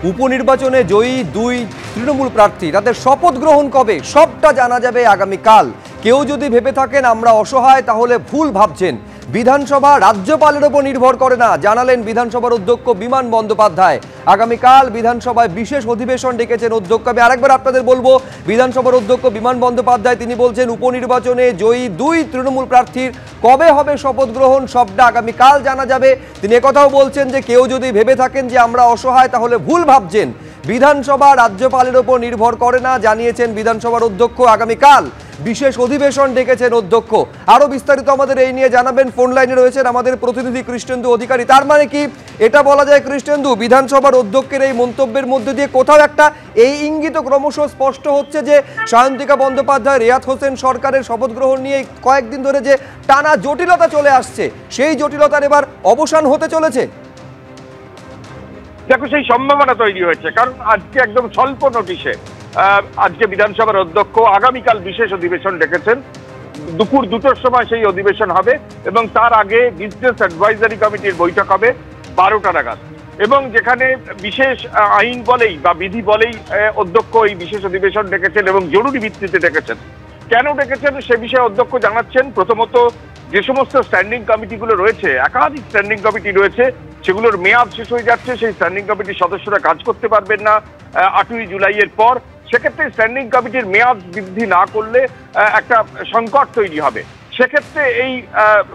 উপনির্বাচনে জয়ী দুই তৃণমূল প্রার্থী তাদের শপথ গ্রহণ কবে সবটা জানা যাবে আগামীকাল। কেউ যদি ভেবে থাকেন আমরা অসহায় তাহলে ভুল ভাবছেন। বিধানসভা রাজ্যপালের উপর নির্ভর করে না, জানালেন বিধানসভার অধ্যক্ষ বিমান বন্দ্যোপাধ্যায়। আগামীকাল বিধানসভায় বিশেষ অধিবেশন ডেকেছেন অধ্যক্ষ। আমি আরেকবার আপনাদের বলবো, বিধানসভার অধ্যক্ষ বিমান বন্দ্যোপাধ্যায় তিনি বলছেন উপনির্বাচনে জয়ী দুই তৃণমূল প্রার্থীর কবে হবে শপথ গ্রহণ সবটা আগামীকাল জানা যাবে। তিনি একথাও বলছেন যে কেউ যদি ভেবে থাকেন যে আমরা অসহায় তাহলে ভুল ভাবছেন। বিধানসভা রাজ্যপালের উপর নির্ভর করে না, জানিয়েছেন বিধানসভার অধ্যক্ষ। আগামীকাল বিশেষ অধিবেশন ডেকেছেন অধ্যক্ষ। আরো বিস্তারিত আমাদের এই নিয়ে জানাবেন, ফোন লাইনে রয়েছেন আমাদের প্রতিনিধি কৃষ্ণেন্দু অধিকারী। তার মানে কি এটা বলা যায় কৃষ্ণেন্দু, বিধানসভার অধ্যক্ষের এই মন্তব্যের মধ্যে দিয়ে কোথাও একটা এই ইঙ্গিত ক্রমশ স্পষ্ট হচ্ছে যে সায়ন্তিকা বন্দ্যোপাধ্যায়, রেয়াত হোসেন সরকারের শপথ গ্রহণ নিয়ে কয়েকদিন ধরে যে টানা জটিলতা চলে আসছে, সেই জটিলতার এবার অবসান হতে চলেছে। দেখো, সেই সম্ভাবনা তৈরি হয়েছে, কারণ আজকে একদম স্বল্প নোটিশে আজকে বিধানসভার অধ্যক্ষ আগামীকাল বিশেষ অধিবেশন ডেকেছেন। দুপুর 2টোর সময় সেই অধিবেশন হবে এবং তার আগে বিজনেস অ্যাডভাইজারি কমিটির বৈঠক হবে 12টা নাগাদ। এবং যেখানে বিশেষ আইন বলেই বা বিধি বলেই অধ্যক্ষ এই বিশেষ অধিবেশন ডেকেছেন এবং জরুরি ভিত্তিতে ডেকেছেন। কেন ডেকেছেন সে বিষয়ে অধ্যক্ষ জানাচ্ছেন, প্রথমত যে সমস্ত স্ট্যান্ডিং কমিটিগুলো রয়েছে, একাধিক স্ট্যান্ডিং কমিটি রয়েছে, সেগুলোর মেয়াদ শেষ হয়ে যাচ্ছে। সেই স্ট্যান্ডিং কমিটির সদস্যরা কাজ করতে পারবেন না 8ই জুলাইয়ের পর। সেক্ষেত্রে স্ট্যান্ডিং কমিটির মেয়াদ বৃদ্ধি না করলে একটা সংকট তৈরি হবে। সেক্ষেত্রে এই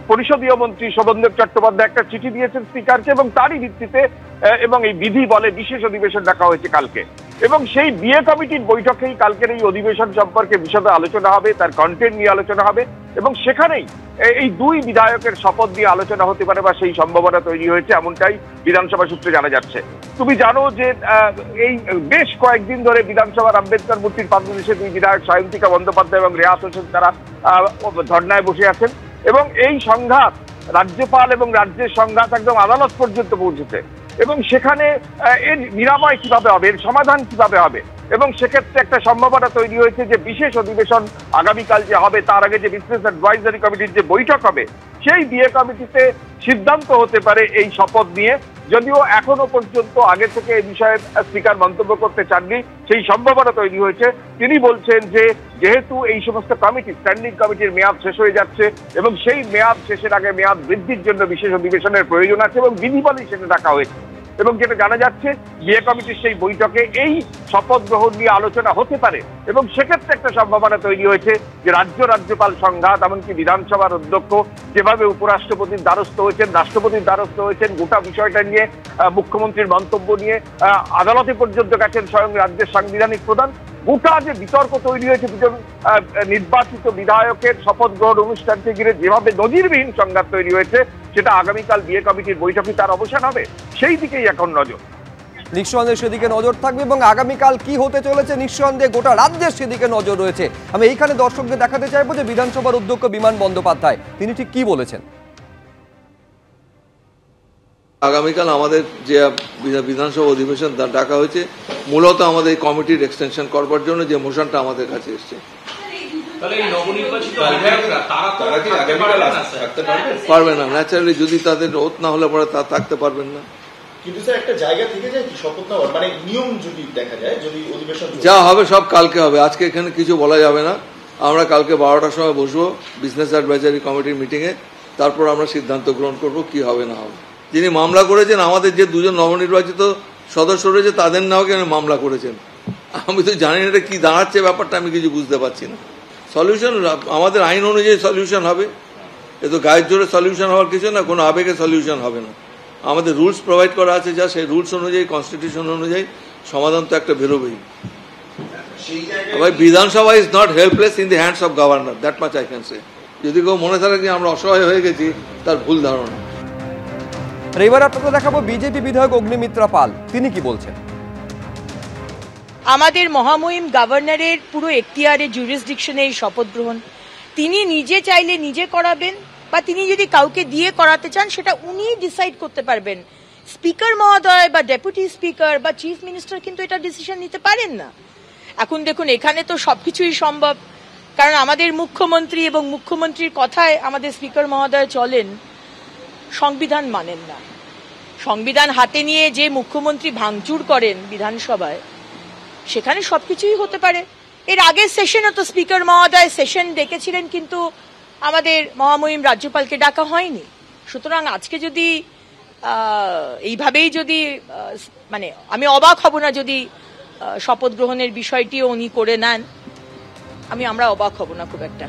পরিষদীয় মন্ত্রী শোভনদেব চট্টোপাধ্যায় একটা চিঠি দিয়েছেন স্পিকারকে এবং তারই ভিত্তিতে এবং এই বিধি বলে বিশেষ অধিবেশন ডাকা হয়েছে কালকে। এবং সেই বিএ কমিটির বৈঠকেই কালকের এই অধিবেশন সম্পর্কে বিশদে আলোচনা হবে, তার কন্টেন্ট নিয়ে আলোচনা হবে এবং সেখানেই এই দুই বিধায়কের শপথ নিয়ে আলোচনা হতে পারে বা সেই সম্ভাবনা তৈরি হয়েছে, এমনটাই বিধানসভা সূত্রে জানা যাচ্ছে। তুমি জানো যে এই বেশ কয়েকদিন ধরে বিধানসভার আম্বেদকর মূর্তির পাদদেশে দুই বিধায়ক সায়ন্তিকা বন্দ্যোপাধ্যায় এবং রেয়াত হোসেন তারা ধর্নায় বসে আছেন এবং এই সংঘাত রাজ্যপাল এবং রাজ্যের সংঘাত একদম আদালত পর্যন্ত পৌঁছেছে। এবং সেখানে এর নিরাময় কিভাবে হবে, এর সমাধান কিভাবে হবে, এবং সেক্ষেত্রে একটা সম্ভাবনা তৈরি হয়েছে যে বিশেষ অধিবেশন আগামীকাল যে হবে তার আগে যে বিজনেস অ্যাডভাইজারি কমিটির যে বৈঠক হবে সেই বিএ কমিটিতে সিদ্ধান্ত হতে পারে এই শপথ নিয়ে। যদিও এখনো পর্যন্ত আগে থেকে এই বিষয়ে স্পিকার মন্তব্য করতে চাননি, সেই সম্ভাবনা তৈরি হয়েছে। তিনি বলছেন যে যেহেতু এই সমস্ত কমিটি স্ট্যান্ডিং কমিটির মেয়াদ শেষ হয়ে যাচ্ছে এবং সেই মেয়াদ শেষের আগে মেয়াদ বৃদ্ধির জন্য বিশেষ অধিবেশনের প্রয়োজন আছে এবং বিধি বলেই সেটা ডাকা হয়েছে। এবং যেটা জানা যাচ্ছে বিএ কমিটির সেই বৈঠকে এই শপথ গ্রহণ নিয়ে আলোচনা হতে পারে এবং সেক্ষেত্রে একটা সম্ভাবনা তৈরি হয়েছে যে রাজ্যপাল সংঘাত, এমনকি বিধানসভার অধ্যক্ষ যেভাবে উপরাষ্ট্রপতির দ্বারস্থ হয়েছেন, রাষ্ট্রপতির দ্বারস্থ হয়েছেন, গোটা বিষয়টা নিয়ে মুখ্যমন্ত্রীর মন্তব্য নিয়ে আদালতে পর্যন্ত গেছেন স্বয়ং রাজ্যের সাংবিধানিক প্রধান। গোটা যে বিতর্ক তৈরি হয়েছে দুজন নির্বাচিত বিধায়কের শপথ গ্রহণ অনুষ্ঠানকে ঘিরে যেভাবে নজিরবিহীন সংঘাত তৈরি হয়েছে, সেটা আগামীকাল বিএ কমিটির বৈঠকে তার অবসান হবে, সেই দিকেই এখন নজর। নিঃসন্দেহে সেদিকে নজর থাকবে এবং আগামীকাল কি হতে চলেছে নিঃসন্দেহে গোটা রাজ্যের সেদিকে নজর রয়েছে। আমি এইখানে দর্শকদের দেখাতে চাইবো যে বিধানসভার অধ্যক্ষ বিমান বন্দ্যোপাধ্যায় তিনি ঠিক কি বলেছেন। আগামীকাল আমাদের যে বিধানসভা অধিবেশন ডাকা হয়েছে মূলত আমাদের এই কমিটির এক্সটেনশন করবার জন্য যে মোশনটা আমাদের কাছে এসছে। পারবে না, ন্যাচারালি যদি তাদের ওত না হলে পরে তা থাকতে পারবেন না। কিন্তু স্যার একটা জায়গা থেকে যায় কি শপথ নেওয়ার মানে নিয়ম যদি দেখা যায়, যদি অধিবেশন যা হবে সব কালকে হবে, আজকে এখানে কিছু বলা যাবে না। আমরা কালকে 12টার সময় বসবো বিজনেস অ্যাডভাইজারি কমিটির মিটিংয়ে, তারপর আমরা সিদ্ধান্ত গ্রহণ করব কি হবে না হবে। যিনি মামলা করেছেন আমাদের যে দুজন নবনির্বাচিত সদস্য রয়েছে তাদের নাও কেন মামলা করেছেন, আমি তো জানি না এটা কি দাঁড়াচ্ছে ব্যাপারটা, আমি কিছু বুঝতে পারছি না। সলিউশন আমাদের আইন অনুযায়ী সলিউশন হবে, এ তো গায়ের জোরে সলিউশন হওয়ার কিছু না, কোনো আবেগে সলিউশন হবে না। আমাদের রুলস প্রোভাইড করা আছে যা, সেই রুলস অনুযায়ী কনস্টিটিউশন অনুযায়ী সমাধান তো একটা বেরোবেই। বিধানসভা is not helpless in the hands of governor, that much I can say. যদি কেউ মনে থাকে যে আমরা অসহায় হয়ে গেছি, তার ভুল ধারণা। এবার আপনাদের দেখাবো বিজেপি বিধায়ক অগ্নিমিত্রা পাল, তিনি কি বলছেন। আমাদের মহামহিম গভর্নরের পুরো এখতিয়ারে জুরিসডিকশনে এই শপথ গ্রহণ তিনি নিজে চাইলে নিজে করাবেন বা তিনি যদি কাউকে দিয়ে করাতে চান সেটা উনি ডিসাইড করতে পারবেন। স্পিকার মহোদয় বা ডেপুটি স্পিকার বা চিফ মিনিস্টার কিন্তু এটা ডিসিশন নিতে পারেন না। এখন দেখুন এখানে তো সবকিছুই সম্ভব, কারণ আমাদের মুখ্যমন্ত্রী এবং মুখ্যমন্ত্রীর কথায় আমাদের স্পিকার মহোদয় চলেন, সংবিধান মানেন না। সংবিধান হাতে নিয়ে যে মুখ্যমন্ত্রী ভাঙচুর করেন বিধানসভায়, সেখানে সবকিছুই হতে পারে। এর আগের সেশনে তো স্পিকার মহোদয় সেশন ডেকেছিলেন, কিন্তু আমাদের মহামহিম রাজ্যপালকে ডাকা হয়নি। সুতরাং আজকে যদি এইভাবেই যদি মানে আমি অবাক হব না যদি শপথ গ্রহণের বিষয়টিও উনি করে নেন, আমরা অবাক হব না খুব একটা।